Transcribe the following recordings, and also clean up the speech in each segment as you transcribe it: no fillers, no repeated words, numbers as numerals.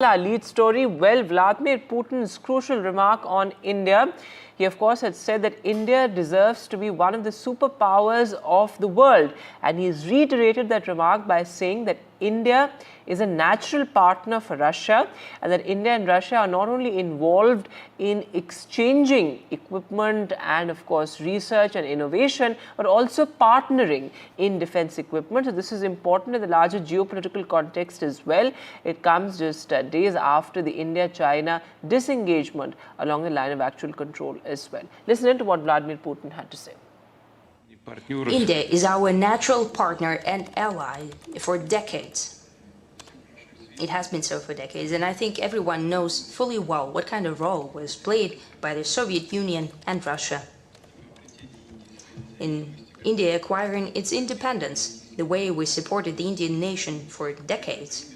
Our lead story, well, Vladimir Putin's crucial remark on India. He, of course, had said that India deserves to be one of the superpowers of the world. And he's reiterated that remark by saying that India is a natural partner for Russia and that India and Russia are not only involved in exchanging equipment and, of course, research and innovation, but also partnering in defense equipment. So this is important in the larger geopolitical context as well. It comes just days after the India-China disengagement along the line of actual control as well. Listen in to what Vladimir Putin had to say. India is our natural partner and ally for decades. It has been so for decades, and I think everyone knows fully well what kind of role was played by the Soviet Union and Russia in India acquiring its independence, the way we supported the Indian nation for decades.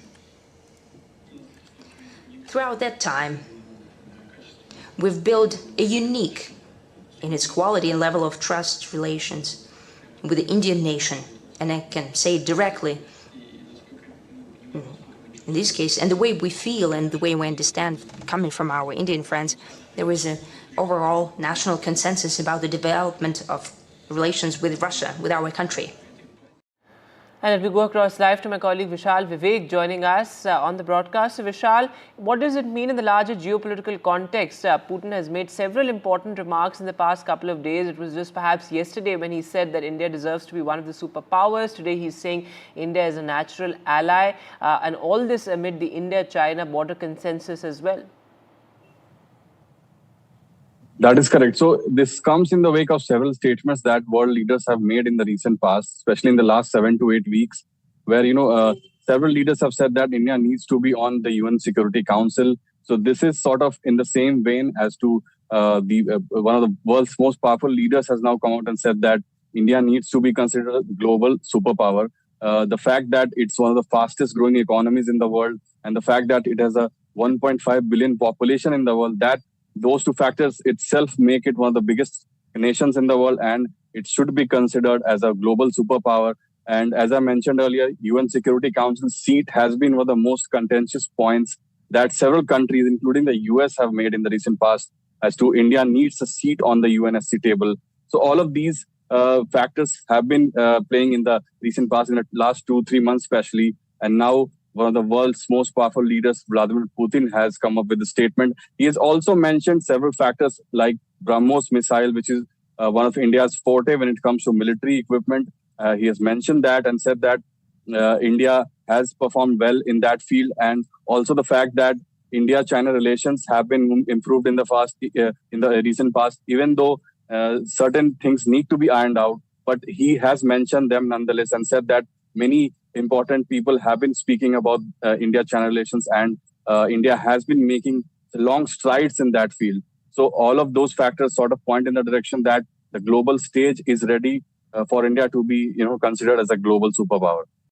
Throughout that time, we've built a unique, in its quality and level of trust, relations with the Indian nation, and I can say directly, in this case, and the way we feel and the way we understand, coming from our Indian friends, there is an overall national consensus about the development of relations with Russia, with our country. And we go across live to my colleague Vishal Vivek joining us on the broadcast. So Vishal, what does it mean in the larger geopolitical context? Putin has made several important remarks in the past couple of days. It was just perhaps yesterday when he said that India deserves to be one of the superpowers. Today he's saying India is a natural ally. And all this amid the India-China border consensus as well. That is correct. So this comes in the wake of several statements that world leaders have made in the recent past, especially in the last 7 to 8 weeks, where, several leaders have said that India needs to be on the UN Security Council. So this is sort of in the same vein as to one of the world's most powerful leaders has now come out and said that India needs to be considered a global superpower. The fact that it's one of the fastest growing economies in the world and the fact that it has a 1.5 billion population in the world, that those two factors itself make it one of the biggest nations in the world, and it should be considered as a global superpower. And as I mentioned earlier, UN Security Council seat has been one of the most contentious points that several countries, including the US, have made in the recent past as to India needs a seat on the UNSC table. So all of these factors have been playing in the recent past, in the last 2-3 months especially, and now one of the world's most powerful leaders, Vladimir Putin, has come up with a statement. He has also mentioned several factors like BrahMos missile, which is one of India's forte when it comes to military equipment. He has mentioned that and said that India has performed well in that field, and also the fact that India-China relations have been improved in the recent past, even though certain things need to be ironed out. But he has mentioned them nonetheless and said that many important people have been speaking about India-China relations, and India has been making long strides in that field. So all of those factors sort of point in the direction that the global stage is ready for India to be, considered as a global superpower.